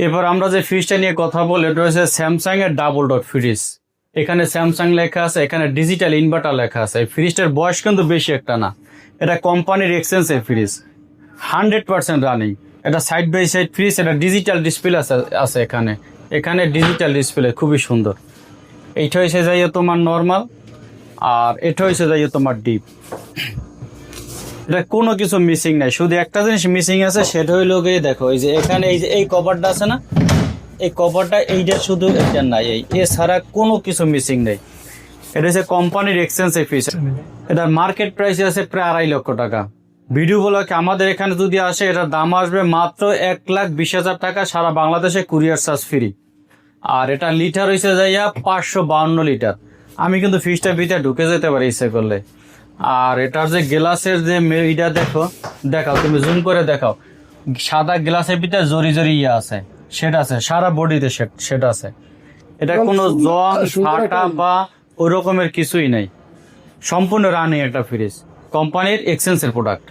এবার আমরা যে ফ্রিজটা নিয়ে কথা বলি এটা হচ্ছে স্যামসাং এর ডাবল ডট ফ্রিজ। এখানে স্যামসাং লেখা আছে, এখানে ডিজিটাল ইনভার্টার লেখা আছে। এই ফ্রিজটার বয়স কিন্তু বেশি একটা না, এটা কোম্পানির এক্সচেঞ্জের ফ্রিজ, 100% রানিং। এটা সাইড বাই সাইড ফ্রিজ, এটা ডিজিটাল ডিসপ্লে আছে এখানে। এখানে ডিজিটাল ডিসপ্লে খুবই সুন্দর। এইটা হয়েছে যাইয়ে তোমার নর্মাল, আর এটা হয়েছে যাইয়ে তোমার ডিপ। এটা কোনো কিছু মিসিং নাই, শুধু একটা জিনিস মিসিং আছে, সেটা হইলো গিয়ে দেখো এই যে এখানে এই যে এই কভারটা আছে না, এই কভারটা এইটা শুধু এটা নাই, এই এছাড়া কোনো কিছু মিসিং নেই। এটা হচ্ছে কোম্পানির এক্সচেঞ্জের ফিস। এটার মার্কেট প্রাইস আছে প্রায় 2.5 লক্ষ টাকা। ভিডিও ব্লগে আমাদের এখানে যদি আসে এটার দাম আসবে মাত্র 1,20,000 টাকা, সারা বাংলাদেশে কুরিয়ার চার্জ ফ্রি। আর এটা লিটার হয়েছে যাইয়া 552 লিটার। আমি কিন্তু ফ্রিজটার ভিতরে ঢুকে যেতে পারি ইচ্ছে করলে। আর এটার যে গ্লাসের যে এইটা দেখো, দেখাও তুমি জুম করে দেখাও, সাদা গ্লাসের ভিতরে জরি জরি ইয়ে আছে, সেটা আছে সারা বডিতে, সেটা আছে। এটা কোনো জং ফাটা বা ওই রকমের কিছুই নাই, সম্পূর্ণ রানিং একটা ফ্রিজ, কোম্পানির এক্সচেঞ্জের প্রোডাক্ট।